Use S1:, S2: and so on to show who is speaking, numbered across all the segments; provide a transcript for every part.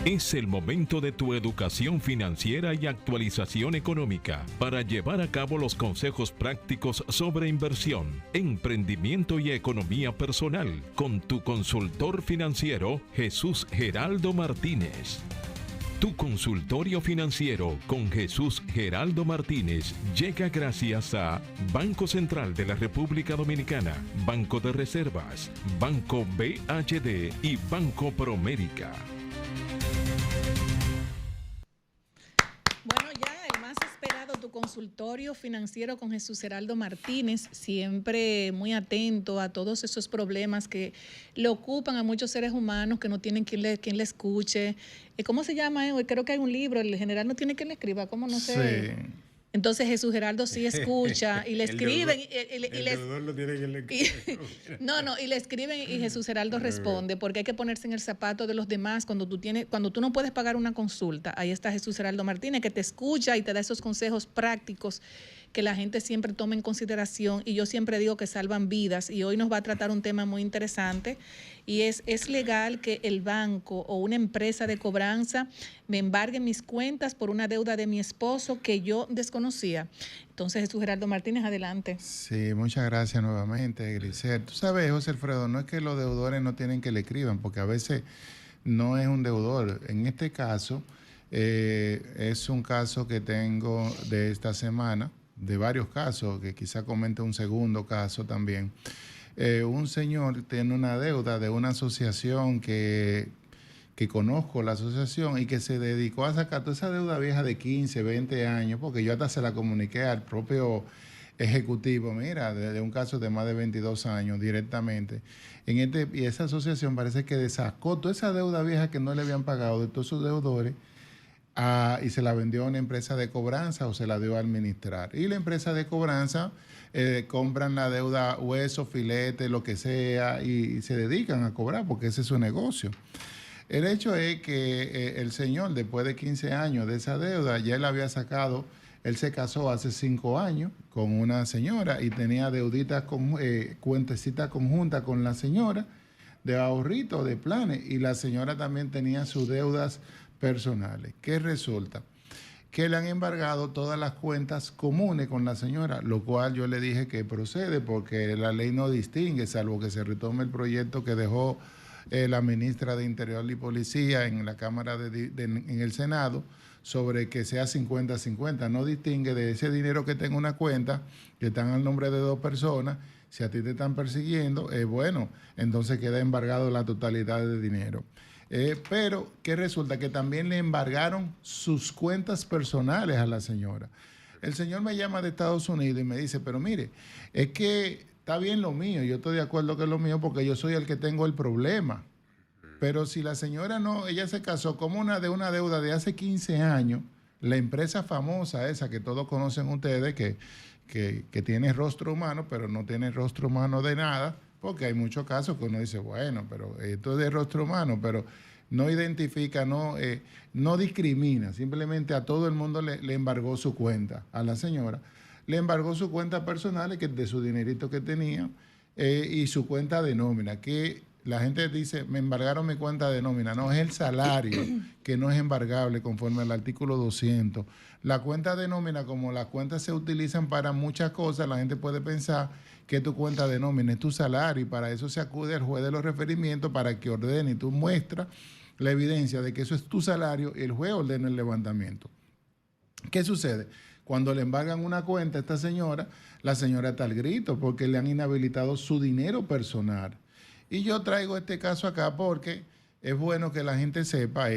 S1: Es el momento de tu educación financiera y actualización económica para llevar a cabo los consejos prácticos sobre inversión, emprendimiento y economía personal con tu consultor financiero Jesús Geraldo Martínez. Tu consultorio financiero con Jesús Geraldo Martínez llega gracias a Banco Central de la República Dominicana, Banco de Reservas, Banco BHD y Banco Promérica.
S2: Bueno, ya el más esperado, tu consultorio financiero con Jesús Geraldo Martínez, siempre muy atento a todos esos problemas que le ocupan a muchos seres humanos que no tienen quien le escuche. ¿Cómo se llama? Creo que hay un libro, el general no tiene quien le escriba, ¿cómo no sé? Sí. Entonces Jesús Geraldo sí escucha y le escriben y le escriben y Jesús Geraldo responde, porque hay que ponerse en el zapato de los demás cuando tú no puedes pagar una consulta. Ahí está Jesús Geraldo Martínez, que te escucha y te da esos consejos prácticos que la gente siempre toma en consideración, y yo siempre digo que salvan vidas. Y hoy nos va a tratar un tema muy interesante, y ¿es legal que el banco o una empresa de cobranza me embargue mis cuentas por una deuda de mi esposo que yo desconocía? Entonces, Jesús Geraldo Martínez, adelante.
S3: Sí, muchas gracias nuevamente, Grisel. Tú sabes, José Alfredo, no es que los deudores no tienen que le escriban, porque a veces no es un deudor. En este caso, es un caso que tengo de esta semana, de varios casos, que quizá comente un segundo caso también. Un señor tiene una deuda de una asociación que conozco, la asociación, y que se dedicó a sacar toda esa deuda vieja de 15, 20 años, porque yo hasta se la comuniqué al propio ejecutivo, mira, de un caso de más de 22 años directamente. Y esa asociación parece que sacó toda esa deuda vieja que no le habían pagado de todos sus deudores, y se la vendió a una empresa de cobranza o se la dio a administrar. Y la empresa de cobranza compran la deuda, hueso, filete, lo que sea, y se dedican a cobrar porque ese es su negocio. El hecho es que el señor, después de 15 años de esa deuda, ya él había sacado, él se casó hace 5 años con una señora y tenía deuditas, cuentecitas conjuntas con la señora, de ahorritos, de planes, y la señora también tenía sus deudas personales. ¿Qué resulta? Que le han embargado todas las cuentas comunes con la señora, lo cual yo le dije que procede porque la ley no distingue, salvo que se retome el proyecto que dejó la ministra de Interior y Policía en la Cámara en el Senado, sobre que sea 50-50, no distingue de ese dinero que tenga una cuenta, que están al nombre de 2 personas. Si a ti te están persiguiendo, bueno, entonces queda embargado la totalidad de dinero. Pero que resulta que también le embargaron sus cuentas personales a la señora. El señor me llama de Estados Unidos y me dice, pero mire, es que está bien lo mío, yo estoy de acuerdo que es lo mío porque yo soy el que tengo el problema. Pero si la señora no, ella se casó como una deuda de hace 15 años, la empresa famosa esa que todos conocen ustedes, que tiene rostro humano, pero no tiene rostro humano de nada, porque hay muchos casos que uno dice, bueno, pero esto es de rostro humano, pero no identifica, no discrimina, simplemente a todo el mundo le embargó su cuenta. A la señora le embargó su cuenta personal, que de su dinerito que tenía, y su cuenta de nómina, que la gente dice, me embargaron mi cuenta de nómina. No, es el salario que no es embargable conforme al artículo 200. La cuenta de nómina, como las cuentas se utilizan para muchas cosas, la gente puede pensar que tu cuenta de nómina es tu salario, y para eso se acude al juez de los referimientos para que ordene, y tú muestras la evidencia de que eso es tu salario y el juez ordena el levantamiento. ¿Qué sucede? Cuando le embargan una cuenta a esta señora, la señora está al grito porque le han inhabilitado su dinero personal. Y yo traigo este caso acá porque es bueno que la gente sepa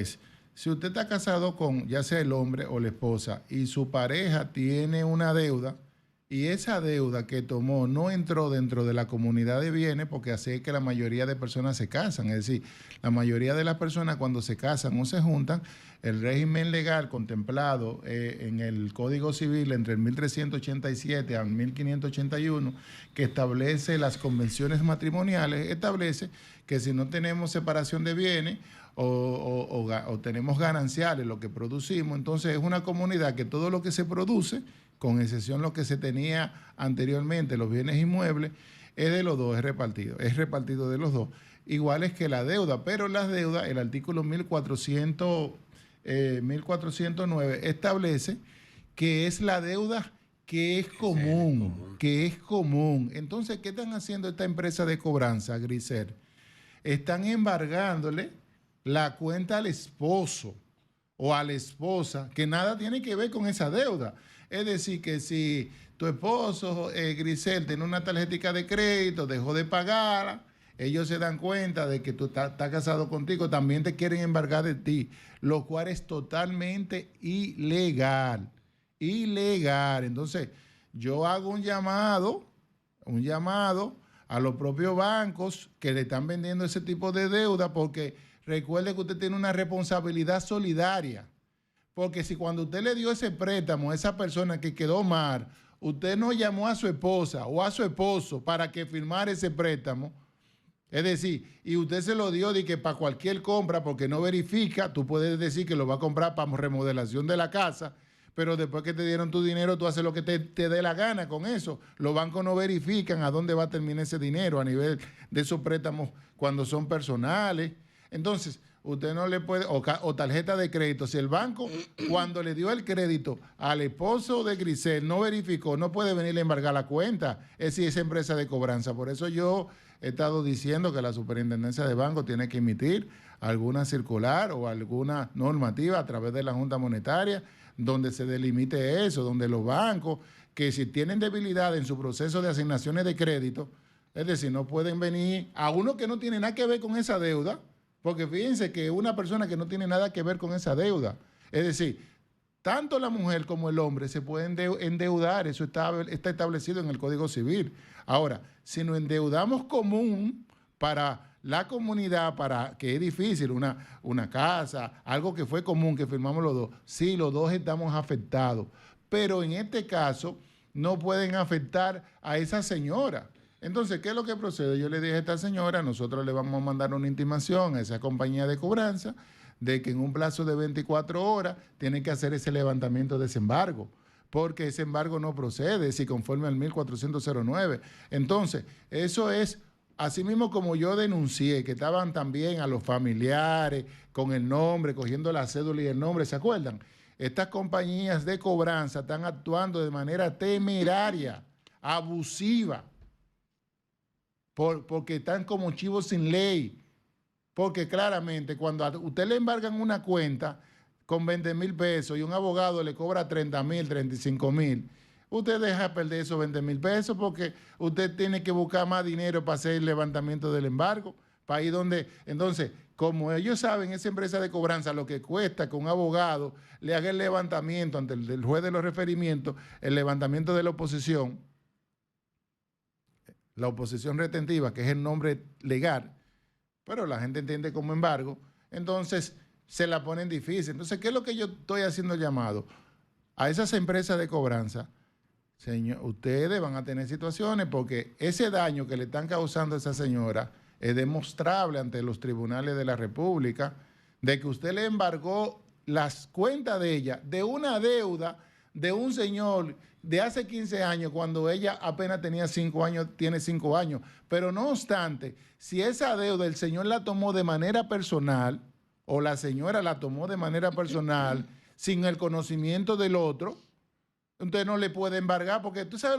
S3: si usted está casado con, ya sea el hombre o la esposa, y su pareja tiene una deuda, y esa deuda que tomó no entró dentro de la comunidad de bienes, porque así es que la mayoría de personas se casan. Es decir, la mayoría de las personas cuando se casan o se juntan, el régimen legal contemplado en el Código Civil entre el 1387 al 1581, que establece las convenciones matrimoniales, establece que si no tenemos separación de bienes o tenemos gananciales, lo que producimos, entonces es una comunidad que todo lo que se produce, con excepción de lo que se tenía anteriormente, los bienes inmuebles, es de los dos, es repartido de los dos. Igual es que la deuda, pero las deudas, el artículo 1409 establece que es la deuda que es común, que es común. Entonces, ¿qué están haciendo esta empresa de cobranza, Grisel? Están embargándole la cuenta al esposo o a la esposa, que nada tiene que ver con esa deuda. Es decir, que si tu esposo, Grisel, tiene una tarjetita de crédito, dejó de pagarla, ellos se dan cuenta de que tú estás casado contigo, también te quieren embargar de ti, lo cual es totalmente ilegal. Ilegal. Entonces, yo hago un llamado a los propios bancos que le están vendiendo ese tipo de deuda, porque recuerde que usted tiene una responsabilidad solidaria. Porque si cuando usted le dio ese préstamo a esa persona que quedó mal, usted no llamó a su esposa o a su esposo para que firmara ese préstamo, es decir, y usted se lo dio de que para cualquier compra, porque no verifica, tú puedes decir que lo va a comprar para remodelación de la casa, pero después que te dieron tu dinero, tú haces lo que te dé la gana con eso. Los bancos no verifican a dónde va a terminar ese dinero a nivel de esos préstamos cuando son personales. Entonces, usted no le puede, o tarjeta de crédito, si el banco cuando le dio el crédito al esposo de Grisel no verificó, no puede venirle a embargar la cuenta, es si esa empresa de cobranza. Por eso yo he estado diciendo que la Superintendencia de Bancos tiene que emitir alguna circular o alguna normativa a través de la Junta Monetaria donde se delimite eso, donde los bancos que si tienen debilidad en su proceso de asignaciones de crédito, es decir, no pueden venir a uno que no tiene nada que ver con esa deuda, porque fíjense que una persona que no tiene nada que ver con esa deuda, es decir, tanto la mujer como el hombre se pueden endeudar, eso está establecido en el Código Civil. Ahora, si nos endeudamos común para la comunidad, para que es difícil, una casa, algo que fue común, que firmamos los dos, sí, los dos estamos afectados, pero en este caso no pueden afectar a esa señora. Entonces, ¿qué es lo que procede? Yo le dije a esta señora, nosotros le vamos a mandar una intimación a esa compañía de cobranza de que en un plazo de 24 horas tiene que hacer ese levantamiento de ese embargo, porque ese embargo no procede, si conforme al 1409. Entonces, eso es, así mismo como yo denuncié, que estaban también a los familiares con el nombre, cogiendo la cédula y el nombre, ¿se acuerdan? Estas compañías de cobranza están actuando de manera temeraria, abusiva, porque están como chivos sin ley. Porque claramente cuando a usted le embargan una cuenta con 20,000 pesos y un abogado le cobra 30,000, 35,000, usted deja perder esos 20,000 pesos porque usted tiene que buscar más dinero para hacer el levantamiento del embargo. Para ir donde, entonces, como ellos saben, esa empresa de cobranza, lo que cuesta que un abogado le haga el levantamiento ante el juez de los referimientos, el levantamiento de la oposición retentiva, que es el nombre legal, pero la gente entiende como embargo, entonces se la ponen difícil. Entonces, ¿qué es lo que yo estoy haciendo el llamado? A esas empresas de cobranza, señor, ustedes van a tener situaciones porque ese daño que le están causando a esa señora es demostrable ante los tribunales de la República, de que usted le embargó las cuentas de ella, de una deuda de un señor de hace 15 años, cuando ella apenas tenía 5 años, tiene 5 años. Pero no obstante, si esa deuda el señor la tomó de manera personal, o la señora la tomó de manera personal, sin el conocimiento del otro, usted no le puede embargar, porque tú sabes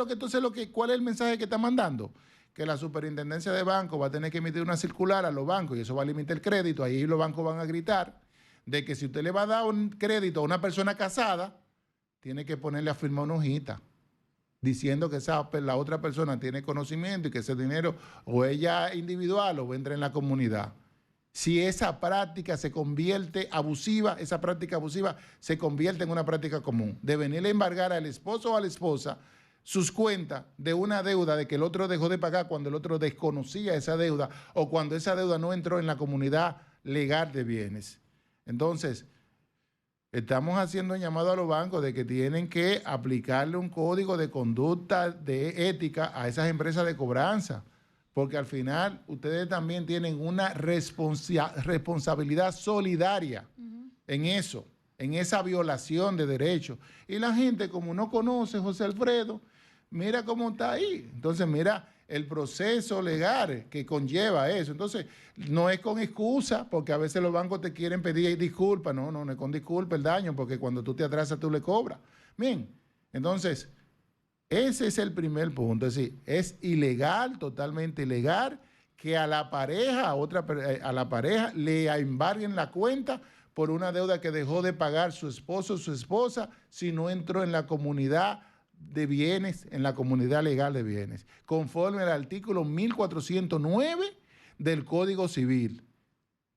S3: cuál es el mensaje que está mandando, que la Superintendencia de Bancos va a tener que emitir una circular a los bancos, y eso va a limitar el crédito. Ahí los bancos van a gritar de que si usted le va a dar un crédito a una persona casada, tiene que ponerle a firmar una hojita diciendo que la otra persona tiene conocimiento y que ese dinero o ella individual o entra en la comunidad. Si esa práctica se convierte abusiva, esa práctica abusiva se convierte en una práctica común, de venirle a embargar al esposo o a la esposa sus cuentas de una deuda de que el otro dejó de pagar cuando el otro desconocía esa deuda o cuando esa deuda no entró en la comunidad legal de bienes. Entonces, estamos haciendo un llamado a los bancos de que tienen que aplicarle un código de conducta de ética a esas empresas de cobranza, porque al final ustedes también tienen una responsabilidad solidaria en eso, en esa violación de derechos. Y la gente, como no conoce, José Alfredo, mira cómo está ahí. Entonces, mira, el proceso legal que conlleva eso. Entonces, no es con excusa, porque a veces los bancos te quieren pedir disculpas. No es con disculpa el daño, porque cuando tú te atrasas tú le cobras. Bien, entonces, ese es el primer punto. Es decir, es ilegal, totalmente ilegal, que a la pareja, a la pareja le embarguen la cuenta por una deuda que dejó de pagar su esposo o su esposa si no entró en la comunidad de bienes, en la comunidad legal de bienes, conforme al artículo 1409 del Código Civil,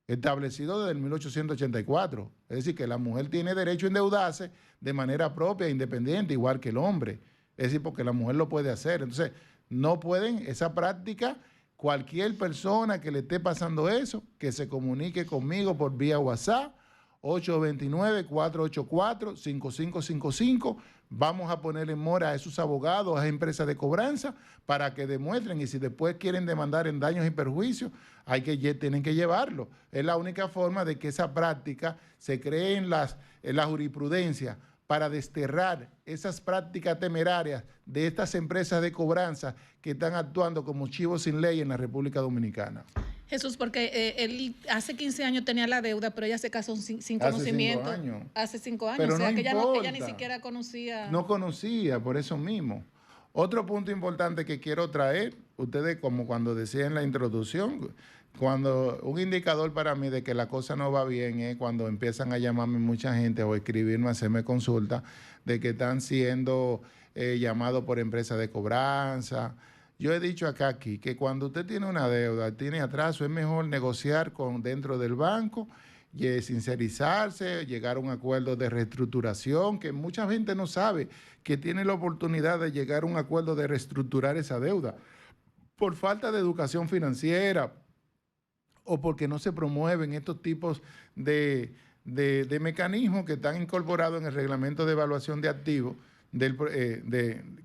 S3: establecido desde el 1884. Es decir, que la mujer tiene derecho a endeudarse de manera propia, independiente, igual que el hombre. Es decir, porque la mujer lo puede hacer. Entonces, no pueden, esa práctica, cualquier persona que le esté pasando eso, que se comunique conmigo por vía WhatsApp, 829-484-5555. Vamos a poner en mora a esos abogados, a esas empresas de cobranza, para que demuestren, y si después quieren demandar en daños y perjuicios, tienen que llevarlo. Es la única forma de que esa práctica se cree en la jurisprudencia, para desterrar esas prácticas temerarias de estas empresas de cobranza que están actuando como chivos sin ley en la República Dominicana.
S2: Jesús, porque él hace 15 años tenía la deuda, pero ella se casó sin conocimiento. Hace 5 años.
S3: Pero
S2: o sea,
S3: no
S2: que
S3: importa.
S2: ella ni siquiera conocía.
S3: No conocía, por eso mismo. Otro punto importante que quiero traer, ustedes como cuando decía en la introducción, cuando un indicador para mí de que la cosa no va bien es cuando empiezan a llamarme mucha gente o escribirme, hacerme consulta, de que están siendo llamados por empresas de cobranza. Yo he dicho aquí que cuando usted tiene una deuda, tiene atraso, es mejor negociar dentro del banco, sincerizarse, llegar a un acuerdo de reestructuración, que mucha gente no sabe que tiene la oportunidad de llegar a un acuerdo de reestructurar esa deuda por falta de educación financiera o porque no se promueven estos tipos de mecanismos que están incorporados en el reglamento de evaluación de activos,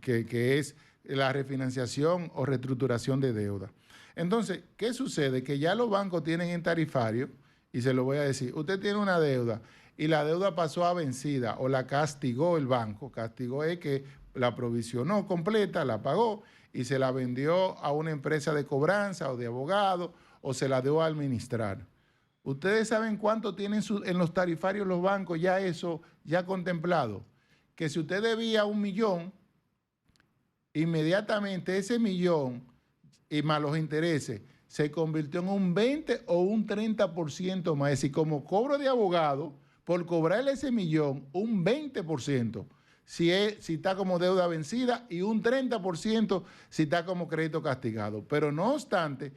S3: que es la refinanciación o reestructuración de deuda. Entonces, ¿qué sucede? Que ya los bancos tienen en tarifario, y se lo voy a decir, usted tiene una deuda y la deuda pasó a vencida o la castigó el banco. Castigó es que la provisionó completa, la pagó y se la vendió a una empresa de cobranza o de abogado o se la dio a administrar. ¿Ustedes saben cuánto tienen en los tarifarios los bancos ya eso ya contemplado? Que si usted debía 1 millón, inmediatamente ese millón y más los intereses se convirtió en un 20 o un 30% más. Es decir, como cobro de abogado, por cobrarle ese millón, un 20% si está como deuda vencida y un 30% si está como crédito castigado. Pero no obstante,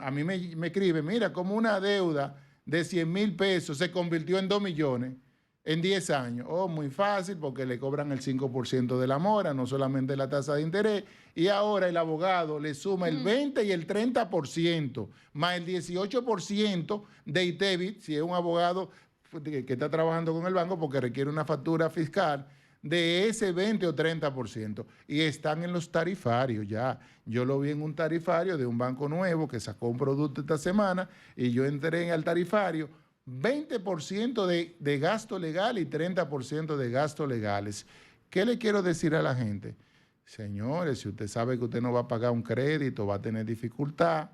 S3: a mí me escribe, mira, como una deuda de 100,000 pesos se convirtió en 2 millones en 10 años. Oh, muy fácil, porque le cobran el 5% de la mora, no solamente la tasa de interés, y ahora el abogado le suma el 20 y el 30%, más el 18% de ITEVIT, si es un abogado que está trabajando con el banco porque requiere una factura fiscal, de ese 20 o 30%. Y están en los tarifarios ya. Yo lo vi en un tarifario de un banco nuevo que sacó un producto esta semana y yo entré al tarifario, 20% de gasto legal y 30% de gastos legales. ¿Qué le quiero decir a la gente? Señores, si usted sabe que usted no va a pagar un crédito, va a tener dificultad,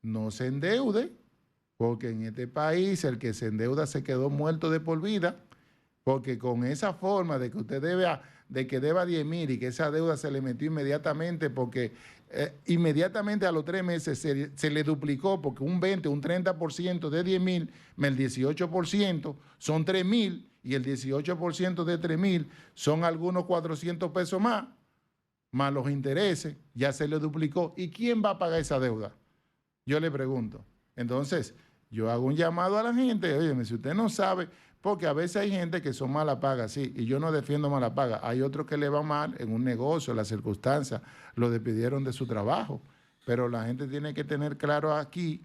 S3: no se endeude, porque en este país el que se endeuda se quedó muerto de por vida. Porque con esa forma de que usted deba 10,000 y que esa deuda se le metió inmediatamente, porque inmediatamente a los 3 meses se le duplicó, porque un 20, un 30% de 10,000, el 18% son 3,000 y el 18% de 3,000 son algunos 400 pesos más los intereses, ya se le duplicó. ¿Y quién va a pagar esa deuda? Yo le pregunto. Entonces, yo hago un llamado a la gente, oye, si usted no sabe... Porque a veces hay gente que son mala paga, sí, y yo no defiendo mala paga. Hay otros que le va mal en un negocio, las circunstancias, lo despidieron de su trabajo. Pero la gente tiene que tener claro aquí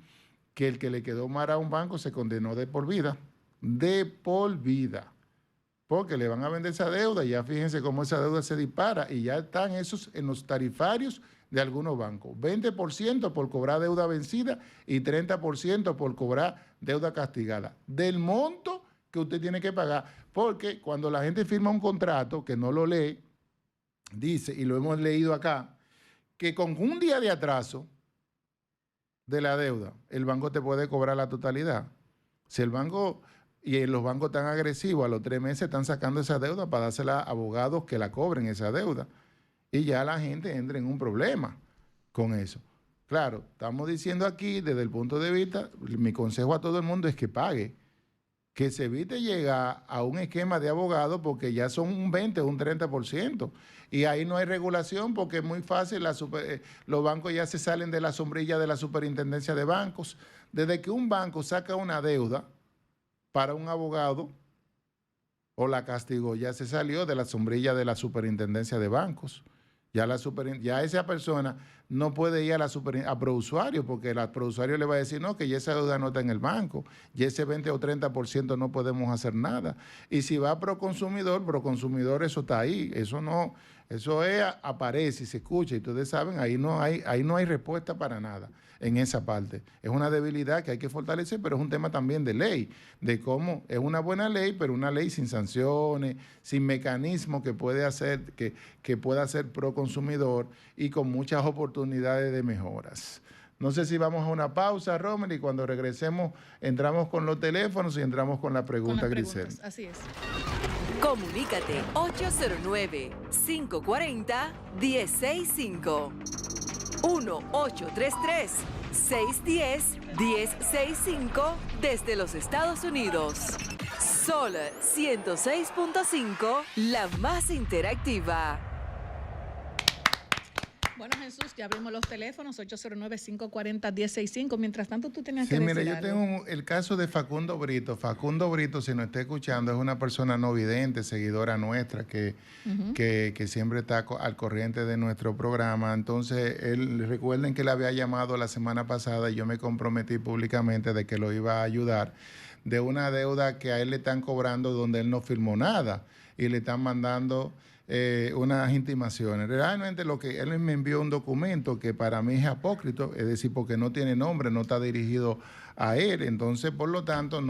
S3: que el que le quedó mal a un banco se condenó de por vida. De por vida. Porque le van a vender esa deuda y ya fíjense cómo esa deuda se dispara y ya están esos en los tarifarios de algunos bancos. 20% por cobrar deuda vencida y 30% por cobrar deuda castigada. Del monto que usted tiene que pagar, porque cuando la gente firma un contrato que no lo lee, dice, y lo hemos leído acá, que con un día de atraso de la deuda, el banco te puede cobrar la totalidad. Si el banco, y los bancos tan agresivos, a los 3 meses están sacando esa deuda para dársela a abogados que la cobren esa deuda. Y ya la gente entra en un problema con eso. Claro, estamos diciendo aquí, desde el punto de vista, mi consejo a todo el mundo es que pague, que se evite llegar a un esquema de abogados porque ya son un 20 o un 30%. Y ahí no hay regulación porque es muy fácil, los bancos ya se salen de la sombrilla de la superintendencia de bancos. Desde que un banco saca una deuda para un abogado o la castigó, ya se salió de la sombrilla de la superintendencia de bancos. Ya esa persona no puede ir a prousuario porque el prousuario le va a decir, no, que ya esa deuda no está en el banco, y ese 20 o 30% no podemos hacer nada. Y si va a proconsumidor eso está ahí, eso aparece y se escucha, y ustedes saben, ahí no hay respuesta para nada en esa parte. Es una debilidad que hay que fortalecer, pero es un tema también de ley, de cómo es una buena ley, pero una ley sin sanciones, sin mecanismos que pueda ser pro consumidor y con muchas oportunidades de mejoras. No sé si vamos a una pausa, Romer, y cuando regresemos entramos con los teléfonos y entramos con la pregunta, Grisel.
S2: Así es.
S4: Comunícate 809-540-1065. 1-833-610-1065 desde los Estados Unidos. Sol 106.5, la más interactiva.
S2: Bueno, Jesús, ya abrimos los teléfonos, 809-540-1065. Mientras tanto, tú tenías que
S3: decir
S2: algo.
S3: Sí, mire, yo tengo el caso de Facundo Brito. Facundo Brito, si nos está escuchando, es una persona no vidente, seguidora nuestra, que siempre está al corriente de nuestro programa. Entonces, recuerden que él había llamado la semana pasada y yo me comprometí públicamente de que lo iba a ayudar de una deuda que a él le están cobrando donde él no firmó nada y le están mandando unas intimaciones. Realmente él me envió un documento que para mí es apócrito, es decir, porque no tiene nombre, no está dirigido a él. Entonces, por lo tanto,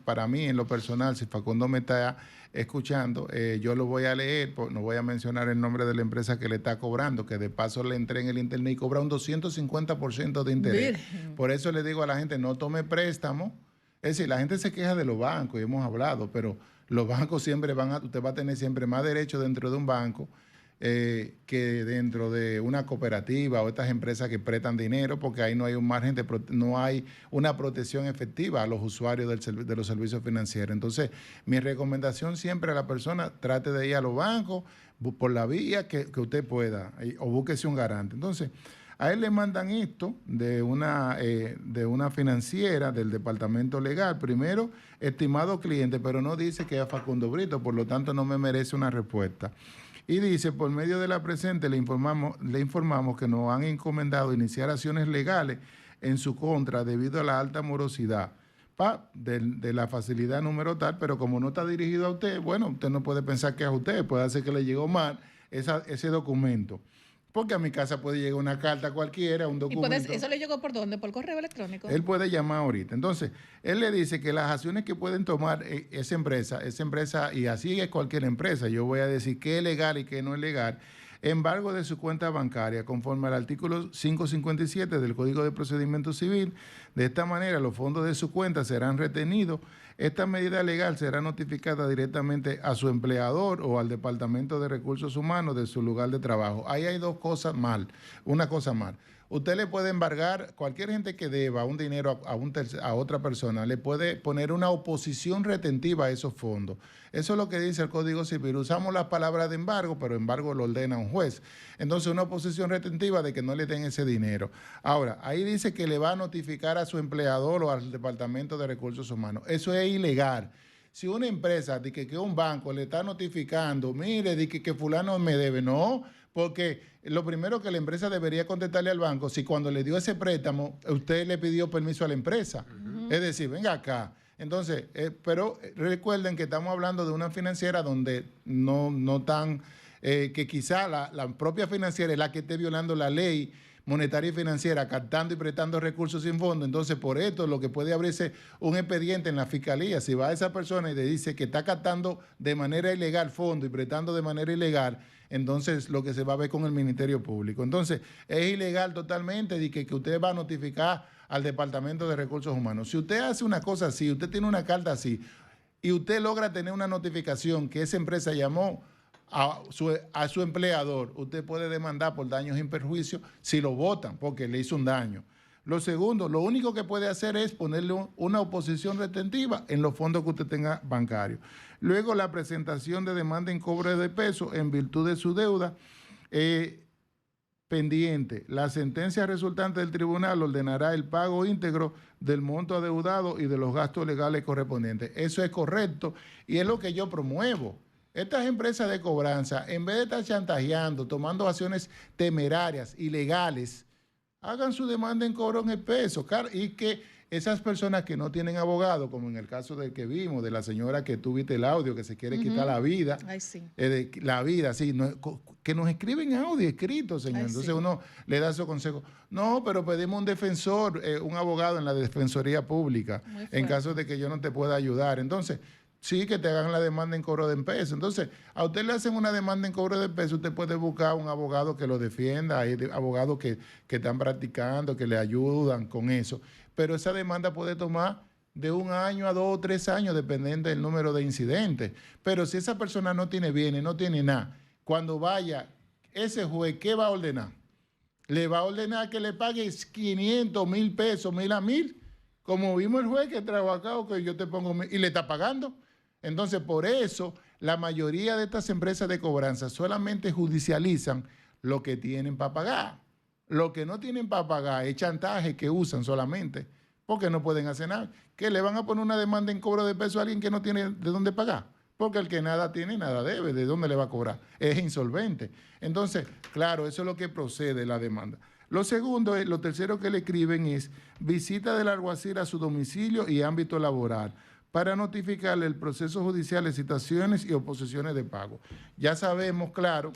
S3: para mí en lo personal, si Facundo me está escuchando, yo lo voy a leer, no voy a mencionar el nombre de la empresa que le está cobrando, que de paso le entré en el internet y cobra un 250% de interés. Virgen. Por eso le digo a la gente, no tome préstamo. Es decir, la gente se queja de los bancos, y hemos hablado, pero los bancos siempre usted va a tener siempre más derecho dentro de un banco que dentro de una cooperativa o estas empresas que prestan dinero, porque ahí no hay un margen no hay una protección efectiva a los usuarios de los servicios financieros. Entonces, mi recomendación siempre a la persona, trate de ir a los bancos por la vía que usted pueda, o búsquese un garante. Entonces, a él le mandan esto de una financiera del departamento legal. Primero, estimado cliente, pero no dice que es Facundo Brito, por lo tanto no me merece una respuesta. Y dice, por medio de la presente le informamos que nos han encomendado iniciar acciones legales en su contra debido a la alta morosidad de la facilidad número tal, pero como no está dirigido a usted, bueno, usted no puede pensar que es a usted, puede ser que le llegó mal ese documento. Porque a mi casa puede llegar una carta cualquiera, un documento.
S2: ¿Y eso le llegó por dónde? ¿Por correo electrónico?
S3: Él puede llamar ahorita. Entonces, él le dice que las acciones que pueden tomar esa empresa, y así es cualquier empresa, yo voy a decir qué es legal y qué no es legal, embargo de su cuenta bancaria, conforme al artículo 557 del Código de Procedimiento Civil. De esta manera, los fondos de su cuenta serán retenidos. Esta medida legal será notificada directamente a su empleador o al Departamento de Recursos Humanos de su lugar de trabajo. Ahí hay dos cosas mal, una cosa mal. Usted le puede embargar, cualquier gente que deba un dinero a otra persona, le puede poner una oposición retentiva a esos fondos. Eso es lo que dice el Código Civil. Usamos las palabras de embargo, pero embargo lo ordena un juez. Entonces, una oposición retentiva de que no le den ese dinero. Ahora, ahí dice que le va a notificar a su empleador o al Departamento de Recursos Humanos. Eso es ilegal. Si una empresa, de que un banco le está notificando, mire, de que fulano me debe, no, porque lo primero que la empresa debería contestarle al banco, si cuando le dio ese préstamo, usted le pidió permiso a la empresa. Es decir, venga acá. Entonces, pero recuerden que estamos hablando de una financiera donde no tan, que quizá la propia financiera es la que esté violando la ley monetaria y financiera, captando y prestando recursos sin fondo. Entonces, por esto, lo que puede abrirse un expediente en la fiscalía, si va a esa persona y le dice que está captando de manera ilegal fondo y prestando de manera ilegal, entonces lo que se va a ver con el Ministerio Público. Entonces, es ilegal totalmente de que usted va a notificar al Departamento de Recursos Humanos. Si usted hace una cosa así, usted tiene una carta así, y usted logra tener una notificación que esa empresa llamó a su empleador, usted puede demandar por daños y perjuicios si lo votan, porque le hizo un daño. Lo segundo, lo único que puede hacer es ponerle una oposición retentiva en los fondos que usted tenga bancarios. Luego, la presentación de demanda en cobro de peso en virtud de su deuda pendiente. La sentencia resultante del tribunal ordenará el pago íntegro del monto adeudado y de los gastos legales correspondientes. Eso es correcto y es lo que yo promuevo. Estas empresas de cobranza, en vez de estar chantajeando, tomando acciones temerarias, ilegales, hagan su demanda en cobro en el peso, y que esas personas que no tienen abogado, como en el caso del que vimos, de la señora que tú viste el audio, que se quiere quitar la vida,
S2: Ay, sí.
S3: La vida, sí, que nos escriben audio escrito, señor.
S2: Ay,
S3: Entonces
S2: sí.
S3: uno le da esos consejos. No, pero pedimos un defensor, un abogado en la Defensoría Pública, en caso de que yo no te pueda ayudar. Entonces, sí, que te hagan la demanda en cobro de peso. Entonces, a usted le hacen una demanda en cobro de peso, usted puede buscar un abogado que lo defienda, hay abogados que están practicando, que le ayudan con eso. Pero esa demanda puede tomar de 1 año a 2 o 3 años, dependiendo del número de incidentes. Pero si esa persona no tiene bienes, no tiene nada, cuando vaya ese juez, ¿qué va a ordenar? Le va a ordenar que le pague 500, 1,000 pesos, 1,000 a 1,000, como vimos el juez que trabaja o que yo te pongo 1,000 y le está pagando. Entonces, por eso, la mayoría de estas empresas de cobranza solamente judicializan lo que tienen para pagar. Lo que no tienen para pagar es chantaje que usan solamente, porque no pueden hacer nada. ¿Qué le van a poner una demanda en cobro de peso a alguien que no tiene de dónde pagar? Porque el que nada tiene, nada debe. ¿De dónde le va a cobrar? Es insolvente. Entonces, claro, eso es lo que procede la demanda. Lo segundo, lo tercero que le escriben es visita del alguacil a su domicilio y ámbito laboral para notificarle el proceso judicial de citaciones y oposiciones de pago. Ya sabemos, claro,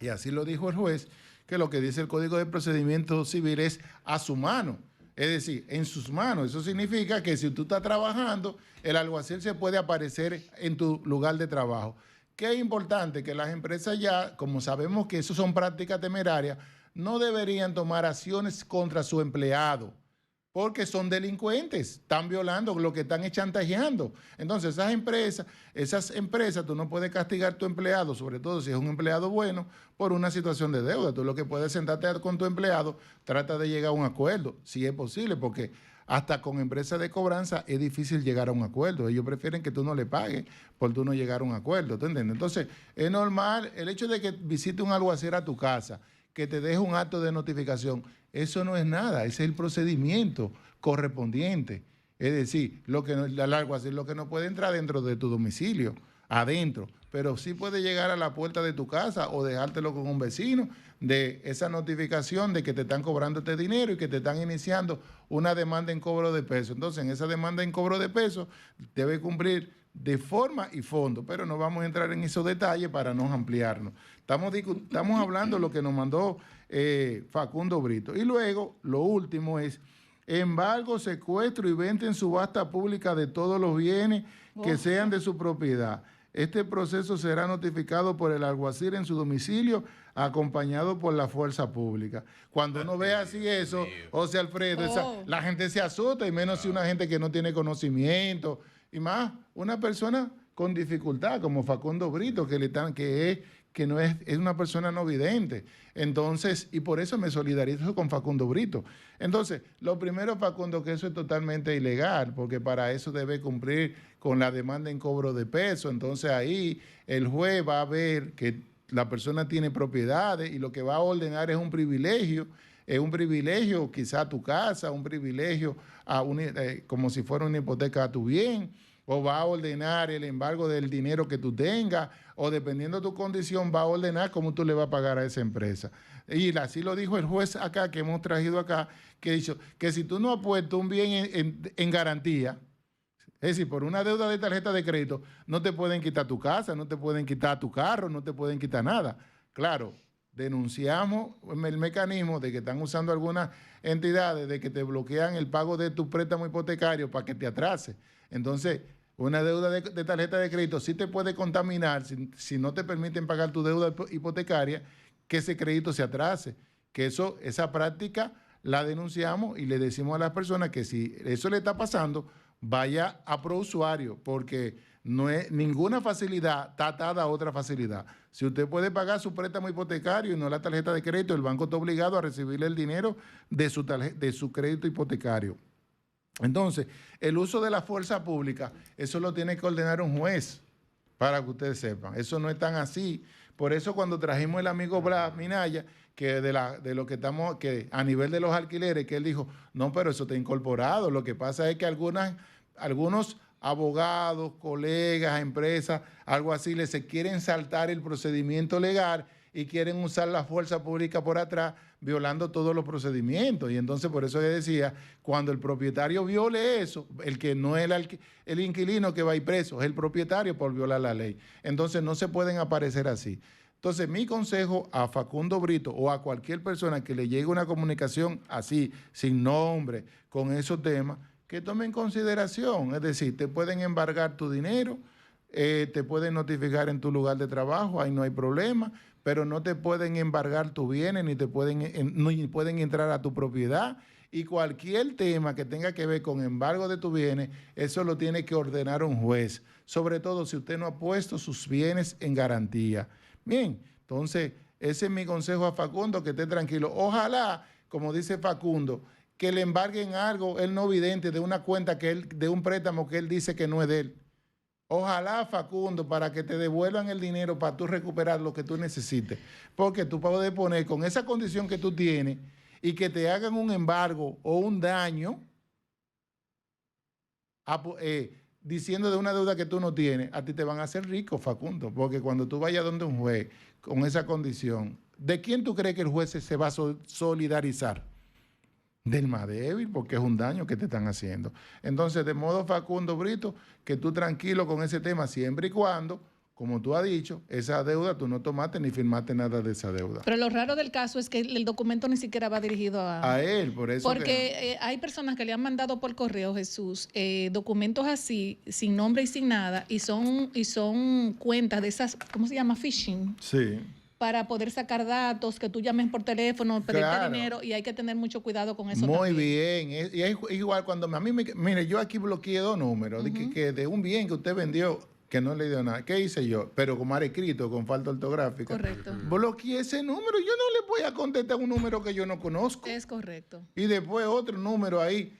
S3: y así lo dijo el juez, que lo que dice el Código de Procedimiento Civil es a su mano, es decir, en sus manos. Eso significa que si tú estás trabajando, el alguacil se puede aparecer en tu lugar de trabajo. ¿Qué es importante? Que las empresas ya, como sabemos que eso son prácticas temerarias, no deberían tomar acciones contra su empleado, porque son delincuentes, están violando, lo que están es chantajeando. Entonces, esas empresas, tú no puedes castigar a tu empleado, sobre todo si es un empleado bueno, por una situación de deuda. Tú lo que puedes sentarte con tu empleado, trata de llegar a un acuerdo, si es posible, porque hasta con empresas de cobranza es difícil llegar a un acuerdo. Ellos prefieren que tú no le pagues por tú no llegar a un acuerdo, ¿tú entiendes? Entonces, es normal el hecho de que visite un alguacil a tu casa, que te deje un acto de notificación, eso no es nada, ese es el procedimiento correspondiente. Es decir, el alguacil lo que no puede entrar dentro de tu domicilio, adentro, pero sí puede llegar a la puerta de tu casa o dejártelo con un vecino de esa notificación de que te están cobrando este dinero y que te están iniciando una demanda en cobro de peso. Entonces, en esa demanda en cobro de peso debe cumplir de forma y fondo, pero no vamos a entrar en esos detalles para no ampliarnos. Estamos hablando de lo que nos mandó Facundo Brito. Y luego, lo último es embargo, secuestro y venta en subasta pública de todos los bienes que sean de su propiedad. Este proceso será notificado por el alguacil en su domicilio, acompañado por la fuerza pública. Cuando uno ve así eso, José Alfredo, la gente se asusta, y menos si una gente que no tiene conocimiento, y más una persona con dificultad como Facundo Brito, que no es una persona no vidente. Entonces, y por eso me solidarizo con Facundo Brito. Entonces, lo primero, Facundo, que eso es totalmente ilegal, porque para eso debe cumplir con la demanda en cobro de peso. Entonces, ahí el juez va a ver que la persona tiene propiedades y lo que va a ordenar es un privilegio quizá a tu casa, un privilegio como si fuera una hipoteca a tu bien, o va a ordenar el embargo del dinero que tú tengas, o dependiendo de tu condición va a ordenar cómo tú le vas a pagar a esa empresa. Y así lo dijo el juez acá, que hemos traído acá, que dicho que si tú no has puesto un bien en garantía, es decir, por una deuda de tarjeta de crédito, no te pueden quitar tu casa, no te pueden quitar tu carro, no te pueden quitar nada. Claro, denunciamos el mecanismo de que están usando algunas entidades de que te bloquean el pago de tu préstamo hipotecario para que te atrase. Entonces, Una deuda de tarjeta de crédito sí te puede contaminar si no te permiten pagar tu deuda hipotecaria, que ese crédito se atrase. Que esa práctica la denunciamos y le decimos a las personas que si eso le está pasando, vaya a ProUsuario, porque no es ninguna facilidad está atada a otra facilidad. Si usted puede pagar su préstamo hipotecario y no la tarjeta de crédito, el banco está obligado a recibirle el dinero de su crédito hipotecario. Entonces, el uso de la fuerza pública, eso lo tiene que ordenar un juez, para que ustedes sepan. Eso no es tan así. Por eso cuando trajimos el amigo Blas Minaya, que de lo que estamos, que a nivel de los alquileres, que él dijo, no, pero eso está incorporado. Lo que pasa es que algunos abogados, colegas, empresas, algo así, se quieren saltar el procedimiento legal y quieren usar la fuerza pública por atrás, violando todos los procedimientos. Y entonces por eso yo decía, cuando el propietario viole eso, el que no es el inquilino que va a ir preso, es el propietario por violar la ley. Entonces no se pueden aparecer así. Entonces mi consejo a Facundo Brito o a cualquier persona que le llegue una comunicación así, sin nombre, con esos temas, que tome en consideración. Es decir, te pueden embargar tu dinero, te pueden notificar en tu lugar de trabajo, ahí no hay problema, pero no te pueden embargar tus bienes, ni pueden entrar a tu propiedad. Y cualquier tema que tenga que ver con embargo de tus bienes, eso lo tiene que ordenar un juez, sobre todo si usted no ha puesto sus bienes en garantía. Bien, entonces ese es mi consejo a Facundo, que esté tranquilo. Ojalá, como dice Facundo, que le embarguen algo, él no vidente, de una cuenta de un préstamo que él dice que no es de él. Ojalá, Facundo, para que te devuelvan el dinero para tú recuperar lo que tú necesites. Porque tú puedes poner con esa condición que tú tienes y que te hagan un embargo o un daño diciendo de una deuda que tú no tienes, a ti te van a hacer rico, Facundo. Porque cuando tú vayas donde un juez con esa condición, ¿de quién tú crees que el juez se va a solidarizar? Del más débil, porque es un daño que te están haciendo. Entonces, de modo, Facundo Brito, que tú tranquilo con ese tema, siempre y cuando, como tú has dicho, esa deuda tú no tomaste ni firmaste nada de esa deuda.
S2: Pero lo raro del caso es que el documento ni siquiera va dirigido a
S3: él, por eso.
S2: Porque hay personas que le han mandado por correo, Jesús, documentos así, sin nombre y sin nada, y son cuentas de esas, ¿cómo se llama? Phishing.
S3: Sí.
S2: Para poder sacar datos, que tú llames por teléfono, pedirte dinero, y hay que tener mucho cuidado con eso.
S3: Muy bien. Y es igual cuando mire, yo aquí bloqueé 2 números, de un bien que usted vendió, que no le dio nada. ¿Qué hice yo? Pero con mal escrito, con falta ortográfica.
S2: Correcto.
S3: Bloqueé ese número. Yo no le voy a contestar un número que yo no conozco.
S2: Es correcto.
S3: Y después otro número ahí.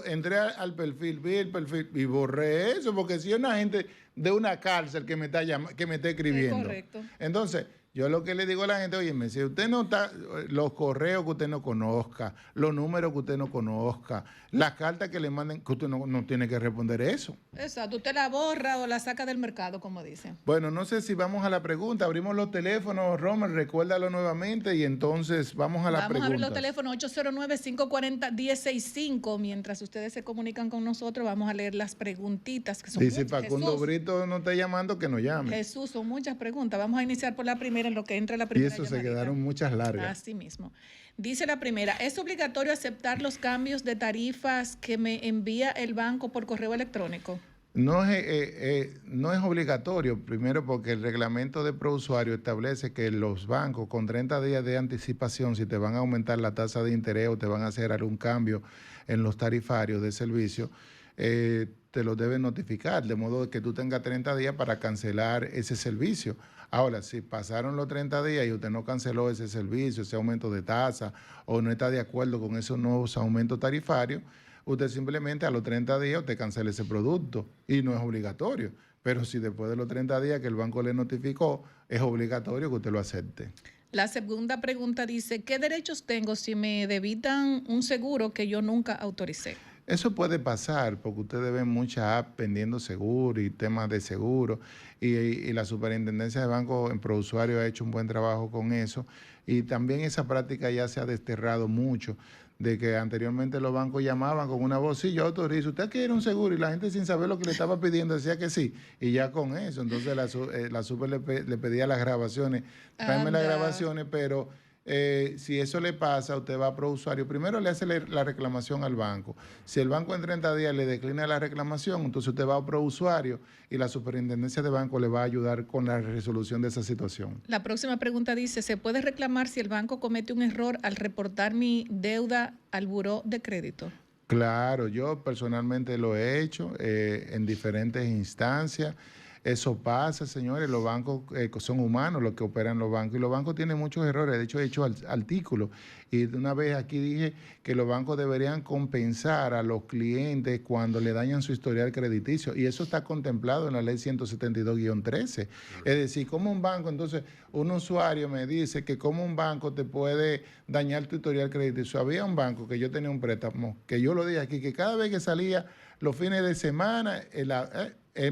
S3: Entré al perfil, vi el perfil y borré eso, porque si es una gente de una cárcel que me está escribiendo.
S2: Es correcto.
S3: Entonces, yo lo que le digo a la gente, oye, si usted no está, los correos que usted no conozca, los números que usted no conozca, las cartas que le manden, que usted no tiene que responder eso.
S2: Exacto, usted la borra o la saca del mercado, como dicen.
S3: Bueno, no sé si vamos a la pregunta, abrimos los teléfonos, Romer, recuérdalo nuevamente y entonces vamos a la pregunta.
S2: Vamos a abrir los teléfonos 809-540-1065, mientras ustedes se comunican con nosotros, vamos a leer las preguntitas que son
S3: Dice
S2: muchas.
S3: Facundo Brito no está llamando, que nos llame.
S2: Jesús, son muchas preguntas. Vamos a iniciar por la primera, en lo que entra la primera.
S3: Y eso
S2: llamadita.
S3: se quedaron muchas largas.
S2: Así mismo. Dice la primera, ¿es obligatorio aceptar los cambios de tarifas que me envía el banco por correo electrónico?
S3: No es obligatorio, primero porque el reglamento de ProUsuario establece que los bancos con 30 días de anticipación, si te van a aumentar la tasa de interés o te van a hacer algún cambio en los tarifarios de servicio, te lo deben notificar, de modo que tú tengas 30 días para cancelar ese servicio. Ahora, si pasaron los 30 días y usted no canceló ese servicio, ese aumento de tasa, o no está de acuerdo con esos nuevos aumentos tarifarios, usted simplemente a los 30 días usted cancela ese producto y no es obligatorio. Pero si después de los 30 días que el banco le notificó, es obligatorio que usted lo acepte.
S2: La segunda pregunta dice, ¿qué derechos tengo si me debitan un seguro que yo nunca autoricé?
S3: Eso puede pasar porque ustedes ven muchas apps vendiendo seguro y temas de seguro y la Superintendencia de Bancos en ProUsuario ha hecho un buen trabajo con eso y también esa práctica ya se ha desterrado mucho de que anteriormente los bancos llamaban con una voz, sí, yo autorizo, usted quiere un seguro y la gente sin saber lo que le estaba pidiendo decía que sí y ya con eso, entonces la Super le pedía las grabaciones, tráeme las grabaciones, pero si eso le pasa, usted va a ProUsuario. Primero le hace la reclamación al banco. Si el banco en 30 días le declina la reclamación, entonces usted va a ProUsuario y la superintendencia de banco le va a ayudar con la resolución de esa situación.
S2: La próxima pregunta dice, ¿se puede reclamar si el banco comete un error al reportar mi deuda al buró de crédito?
S3: Claro, yo personalmente lo he hecho en diferentes instancias. Eso pasa, señores, los bancos son humanos los que operan los bancos y los bancos tienen muchos errores. De hecho, he hecho artículos y de una vez aquí dije que los bancos deberían compensar a los clientes cuando le dañan su historial crediticio y eso está contemplado en la ley 172-13. Es decir, como un banco, entonces un usuario me dice que como un banco te puede dañar tu historial crediticio. Había un banco que yo tenía un préstamo, que yo lo dije aquí, que cada vez que salía los fines de semana,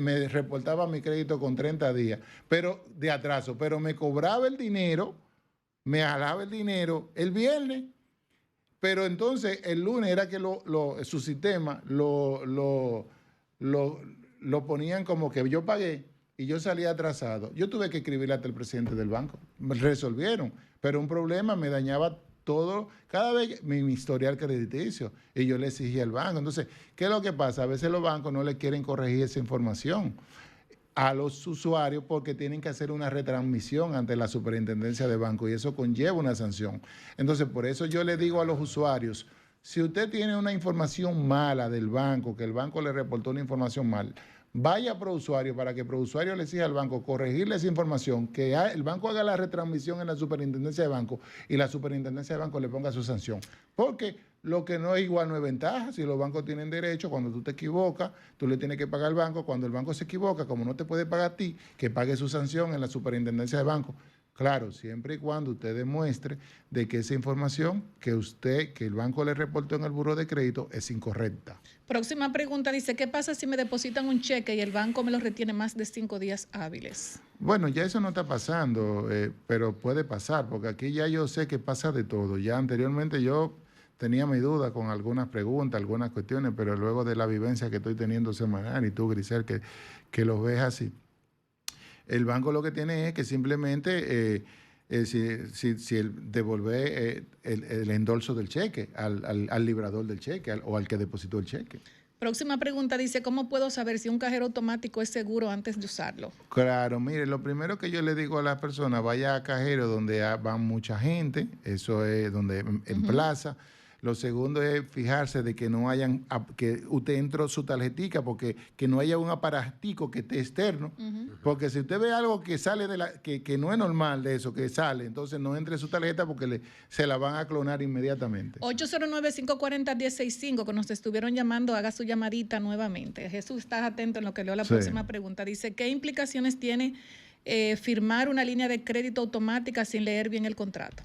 S3: me reportaba mi crédito con 30 días pero de atraso, pero me cobraba el dinero, me jalaba el dinero el viernes, pero entonces el lunes era que su sistema lo ponían como que yo pagué y yo salía atrasado. Yo tuve que escribirle hasta el presidente del banco. Me resolvieron, pero un problema me dañaba todo, cada vez mi historial crediticio y yo le exigía al banco. Entonces, ¿qué es lo que pasa? A veces los bancos no le quieren corregir esa información a los usuarios porque tienen que hacer una retransmisión ante la superintendencia de banco y eso conlleva una sanción. Entonces, por eso yo le digo a los usuarios, si usted tiene una información mala del banco, que el banco le reportó una información mal, vaya a ProUsuario para que ProUsuario le exija al banco corregirle esa información, que el banco haga la retransmisión en la superintendencia de banco y la superintendencia de banco le ponga su sanción. Porque lo que no es igual no es ventaja. Si los bancos tienen derecho, cuando tú te equivocas, tú le tienes que pagar al banco. Cuando el banco se equivoca, como no te puede pagar a ti, que pague su sanción en la superintendencia de banco. Claro, siempre y cuando usted demuestre de que esa información que el banco le reportó en el buró de crédito es incorrecta.
S2: Próxima pregunta dice, ¿qué pasa si me depositan un cheque y el banco me lo retiene más de 5 días hábiles?
S3: Bueno, ya eso no está pasando, pero puede pasar, porque aquí ya yo sé que pasa de todo. Ya anteriormente yo tenía mi duda con algunas preguntas, algunas cuestiones, pero luego de la vivencia que estoy teniendo semanal, y tú, Grisel, que los ves así, el banco lo que tiene es que simplemente si el devolver el endorso del cheque al librador del cheque o al que depositó el cheque.
S2: Próxima pregunta dice, ¿cómo puedo saber si un cajero automático es seguro antes de usarlo?
S3: Claro, mire, lo primero que yo le digo a las personas, vaya a cajero donde van mucha gente, eso es donde en plaza. Lo segundo es fijarse de que no hayan, que usted entró su tarjetica, porque que no haya un aparatico que esté externo, porque si usted ve algo que sale que no es normal de eso, que sale, entonces no entre su tarjeta porque se la van a clonar inmediatamente.
S2: 809-540-1065, que nos estuvieron llamando, haga su llamadita nuevamente. Jesús, estás atento en lo que leo la próxima pregunta. Dice, ¿qué implicaciones tiene firmar una línea de crédito automática sin leer bien el contrato?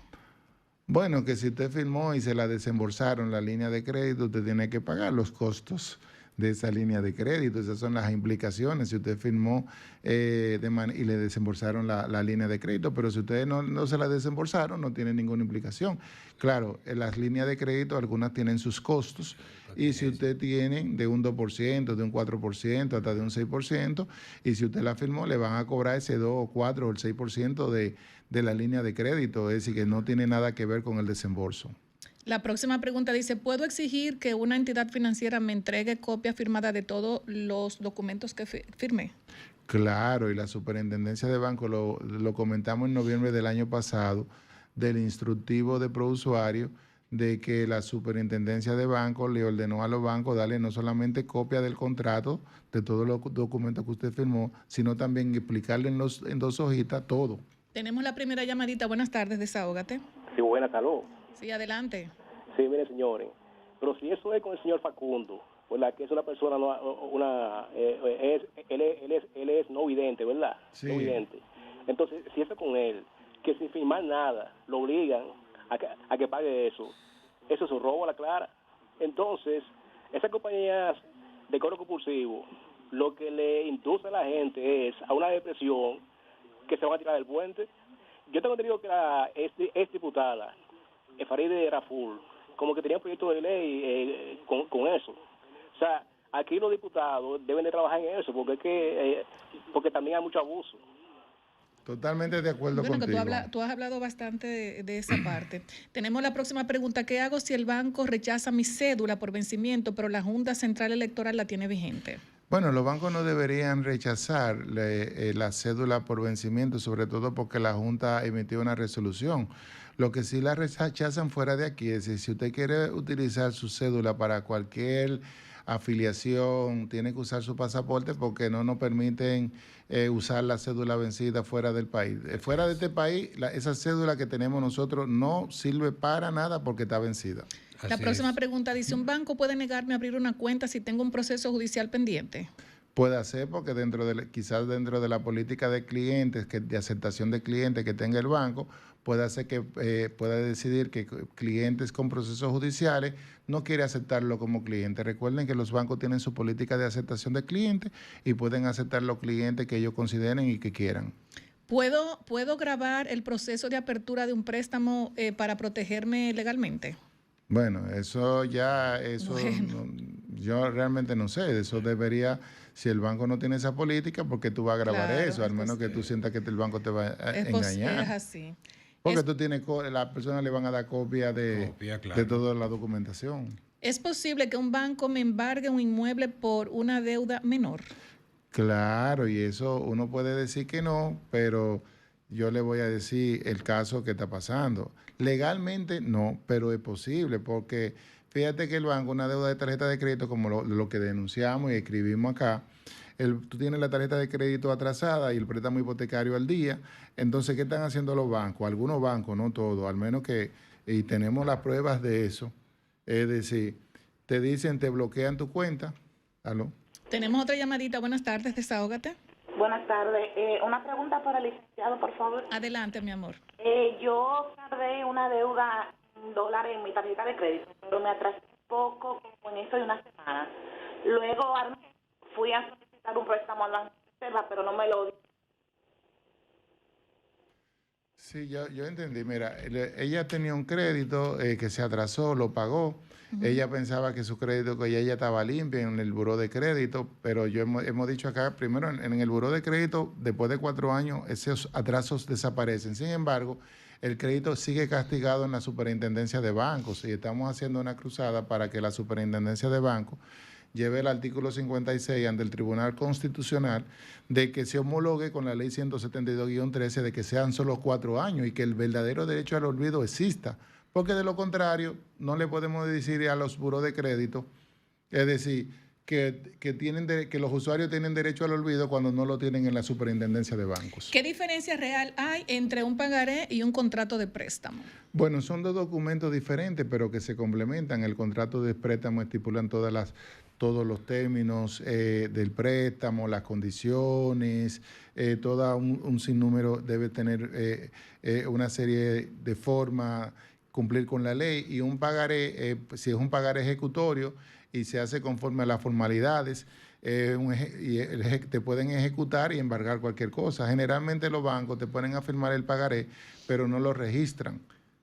S3: Bueno, que si usted firmó y se la desembolsaron la línea de crédito, usted tiene que pagar los costos de esa línea de crédito. Esas son las implicaciones. Si usted firmó y le desembolsaron la línea de crédito, pero si ustedes no se la desembolsaron, no tiene ninguna implicación. Claro, en las líneas de crédito algunas tienen sus costos y si usted tiene de un 2%, de un 4%, hasta de un 6%, y si usted la firmó, le van a cobrar ese 2 o 4 o el 6% de la línea de crédito, es decir, que no tiene nada que ver con el desembolso.
S2: La próxima pregunta dice, ¿puedo exigir que una entidad financiera me entregue copia firmada de todos los documentos que firmé?
S3: Claro, y la superintendencia de banco lo comentamos en noviembre del año pasado, del instructivo de ProUsuario, de que la superintendencia de banco le ordenó a los bancos darle no solamente copia del contrato, de todos los documentos que usted firmó, sino también explicarle en 2 hojitas todo.
S2: Tenemos la primera llamadita. Buenas tardes, desahógate.
S5: Sí, buenas, aló.
S2: Sí, adelante.
S5: Sí, mire, señores, pero si eso es con el señor Facundo, ¿verdad? Que es una persona, él es no vidente, ¿verdad?
S3: Sí.
S5: No vidente. Entonces, si eso es con él, que sin firmar nada, lo obligan a que pague eso es un robo a la clara. Entonces, esas compañías de cobro compulsivo, lo que le induce a la gente es a una depresión que se van a tirar del puente. Yo tengo entendido que la ex diputada, Farideh Raful, como que tenía un proyecto de ley con eso. O sea, aquí los diputados deben de trabajar en eso, porque es que porque también hay mucho abuso.
S3: Totalmente de acuerdo
S2: Bueno, que
S3: contigo.
S2: tú has hablado bastante de esa parte. Tenemos la próxima pregunta. ¿Qué hago si el banco rechaza mi cédula por vencimiento, pero la Junta Central Electoral la tiene vigente?
S3: Bueno, los bancos no deberían rechazar la cédula por vencimiento, sobre todo porque la Junta emitió una resolución. Lo que sí la rechazan fuera de aquí es decir, si usted quiere utilizar su cédula para cualquier afiliación, tiene que usar su pasaporte porque no nos permiten usar la cédula vencida fuera del país. Fuera de este país, esa cédula que tenemos nosotros no sirve para nada porque está vencida.
S2: La próxima pregunta dice, ¿un banco puede negarme a abrir una cuenta si tengo un proceso judicial pendiente?
S3: Puede hacer porque quizás dentro de la política de clientes, de aceptación de clientes que tenga el banco, puede hacer que pueda decidir que clientes con procesos judiciales no quiere aceptarlo como cliente. Recuerden que los bancos tienen su política de aceptación de clientes y pueden aceptar los clientes que ellos consideren y que quieran.
S2: ¿Puedo grabar el proceso de apertura de un préstamo para protegerme legalmente?
S3: Bueno, eso bueno. Yo realmente no sé, eso debería, si el banco no tiene esa política, ¿por qué tú vas a grabar eso? Al menos que tú sientas que el banco te va a engañar.
S2: Es así.
S3: Porque tú tienes, las personas le van a dar copia de toda la documentación.
S2: ¿Es posible que un banco me embargue un inmueble por una deuda menor?
S3: Claro, y eso uno puede decir que no, pero yo le voy a decir el caso que está pasando. Legalmente no, pero es posible, porque fíjate que el banco, una deuda de tarjeta de crédito, como lo que denunciamos y escribimos acá, tú tienes la tarjeta de crédito atrasada y el préstamo hipotecario al día. Entonces, ¿qué están haciendo los bancos? Algunos bancos, no todos, al menos y tenemos las pruebas de eso. Es decir, te dicen, te bloquean tu cuenta. ¿Aló?
S2: Tenemos otra llamadita. Buenas tardes, desahógate.
S6: Buenas tardes. Una pregunta para el licenciado, por favor.
S2: Adelante, mi amor.
S6: Yo tardé una deuda en dólares en mi tarjeta de crédito, pero me atrasé un poco, como en eso de una semana. Luego fui a solicitar un préstamo al Banco de Reserva, pero no me lo dio.
S3: Sí, yo entendí. Mira, ella tenía un crédito que se atrasó, lo pagó. Ella pensaba que su crédito, que ella estaba limpia en el buró de crédito, pero hemos dicho acá, primero, en el buró de crédito, después de 4 años, esos atrasos desaparecen. Sin embargo, el crédito sigue castigado en la Superintendencia de Bancos y estamos haciendo una cruzada para que la Superintendencia de Bancos lleve el artículo 56 ante el Tribunal Constitucional de que se homologue con la ley 172-13 de que sean solo 4 años y que el verdadero derecho al olvido exista. Porque de lo contrario, no le podemos decir a los buros de crédito, es decir, que los usuarios tienen derecho al olvido cuando no lo tienen en la Superintendencia de Bancos.
S2: ¿Qué diferencia real hay entre un pagaré y un contrato de préstamo?
S3: Bueno, son dos documentos diferentes, pero que se complementan. El contrato de préstamo estipulan todos los términos del préstamo, las condiciones, todo un sinnúmero debe tener una serie de formas, cumplir con la ley, y un pagaré, si es un pagaré ejecutorio y se hace conforme a las formalidades, te pueden ejecutar y embargar cualquier cosa. Generalmente los bancos te ponen a firmar el pagaré, pero no lo registran.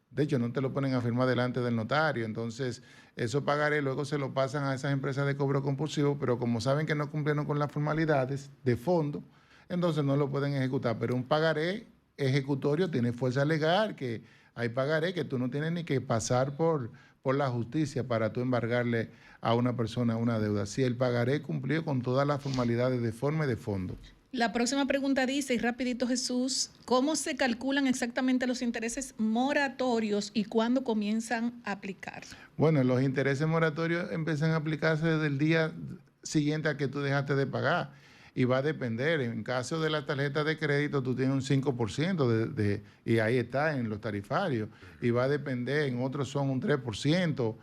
S3: De hecho, no te lo ponen a firmar delante del notario. Entonces, esos pagarés luego se lo pasan a esas empresas de cobro compulsivo, pero como saben que no cumplieron con las formalidades de fondo, entonces no lo pueden ejecutar. Pero un pagaré ejecutorio tiene fuerza legal, que hay pagaré que tú no tienes ni que pasar por la justicia para tú embargarle a una persona una deuda. Si el pagaré cumplió con todas las formalidades de forma y de fondo.
S2: La próxima pregunta dice, y rapidito Jesús, ¿cómo se calculan exactamente los intereses moratorios y cuándo comienzan a aplicar?
S3: Bueno, los intereses moratorios empiezan a aplicarse desde el día siguiente a que tú dejaste de pagar. Y va a depender. En caso de la tarjeta de crédito, tú tienes un 5% y ahí está en los tarifarios. Y va a depender, en otros son un 3%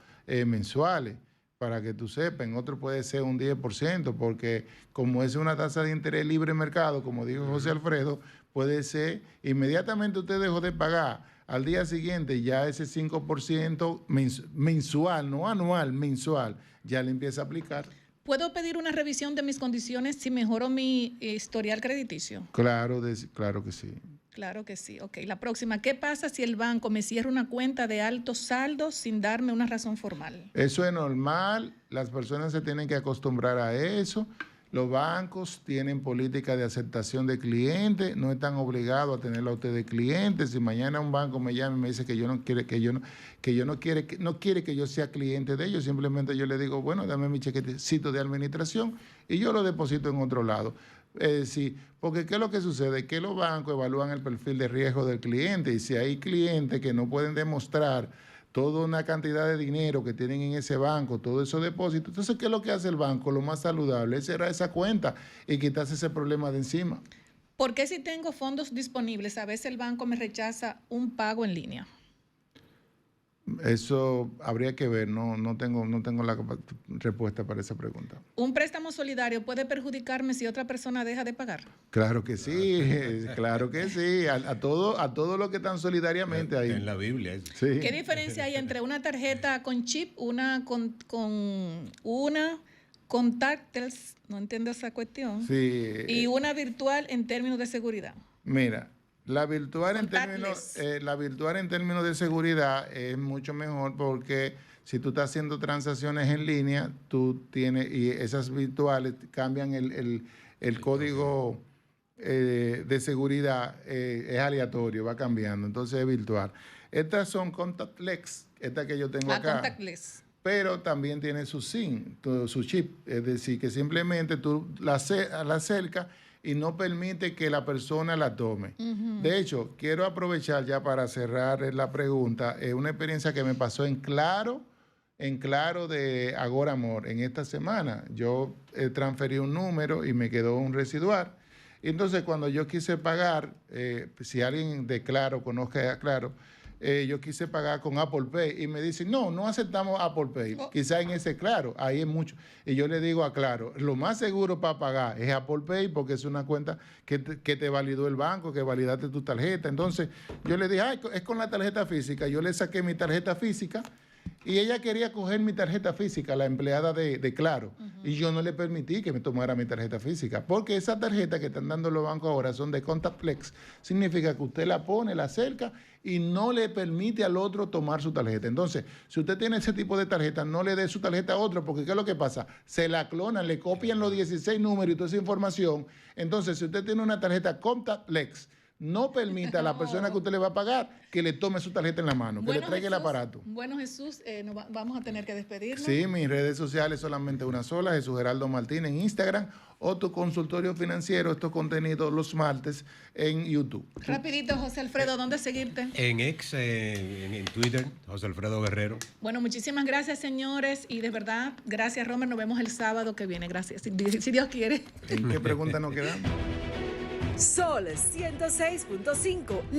S3: mensuales, para que tú sepas. En otros puede ser un 10%, porque como es una tasa de interés libre mercado, como dijo José Alfredo, puede ser inmediatamente usted dejó de pagar. Al día siguiente ya ese 5% mensual, no anual, mensual, ya le empieza a aplicar.
S2: ¿Puedo pedir una revisión de mis condiciones si mejoro mi historial crediticio?
S3: Claro que sí.
S2: Claro que sí. Ok, la próxima. ¿Qué pasa si el banco me cierra una cuenta de alto saldo sin darme una razón formal?
S3: Eso es normal. Las personas se tienen que acostumbrar a eso. Los bancos tienen política de aceptación de clientes, no están obligados a tenerlo a usted de cliente. Si mañana un banco me llama y me dice que no quiere que yo sea cliente de ellos, simplemente yo le digo, bueno, dame mi chequecito de administración y yo lo deposito en otro lado. Sí, porque ¿qué es lo que sucede? Que los bancos evalúan el perfil de riesgo del cliente y si hay clientes que no pueden demostrar toda una cantidad de dinero que tienen en ese banco, todos esos depósitos, entonces, ¿qué es lo que hace el banco? Lo más saludable es cerrar esa cuenta y quitarse ese problema de encima.
S2: ¿Por qué si tengo fondos disponibles, a veces el banco me rechaza un pago en línea?
S3: Eso habría que ver, no tengo la respuesta para esa pregunta.
S2: ¿Un préstamo solidario puede perjudicarme si otra persona deja de pagar?
S3: Claro que sí, claro que sí. A todo lo que están solidariamente ahí.
S7: En la Biblia. Eso.
S3: Sí.
S2: ¿Qué diferencia hay entre una tarjeta con chip, una contactless, no entiendo esa cuestión,
S3: Sí.
S2: y una virtual en términos de seguridad?
S3: Mira, la virtual en términos de seguridad es mucho mejor porque si tú estás haciendo transacciones en línea, tú tienes, y esas virtuales cambian el código de seguridad, es aleatorio, va cambiando, entonces es virtual. Estas son contactless, esta que yo tengo acá.
S2: Contactless.
S3: Pero también tiene su SIM, su chip, es decir, que simplemente tú la acercas y no permite que la persona la tome. De hecho, quiero aprovechar ya para cerrar la pregunta, una experiencia que me pasó en Claro de Agora Amor en esta semana. Yo transferí un número y me quedó un residual. Entonces, cuando yo quise pagar, si alguien de Claro conozca a Claro, yo quise pagar con Apple Pay y me dicen, no aceptamos Apple Pay. Quizá en ese Claro, ahí es mucho. Y yo le digo a Claro, lo más seguro para pagar es Apple Pay porque es una cuenta que te validó el banco, que validaste tu tarjeta. Entonces yo le dije, es con la tarjeta física. Yo le saqué mi tarjeta física y ella quería coger mi tarjeta física, la empleada de Claro. Y yo no le permití que me tomara mi tarjeta física. Porque esa tarjeta que están dando los bancos ahora son de contactless. Significa que usted la pone, la acerca y no le permite al otro tomar su tarjeta. Entonces, si usted tiene ese tipo de tarjeta, no le dé su tarjeta a otro, porque ¿qué es lo que pasa? Se la clonan, le copian los 16 números y toda esa información. Entonces, si usted tiene una tarjeta contactless, no permita a la persona que usted le va a pagar que le tome su tarjeta en la mano, que le traiga el aparato.
S2: Bueno, Jesús, vamos a tener que despedirnos.
S3: Sí, mis redes sociales solamente una sola, Jesús Geraldo Martínez en Instagram o tu consultorio financiero, estos contenidos los martes en YouTube.
S2: Rapidito, José Alfredo, ¿dónde seguirte?
S7: En X, en Twitter, José Alfredo Guerrero.
S2: Bueno, muchísimas gracias, señores, y de verdad, gracias, Romer, nos vemos el sábado que viene, gracias, si Dios quiere.
S3: ¿En qué pregunta nos quedamos?
S4: Sol 106.5.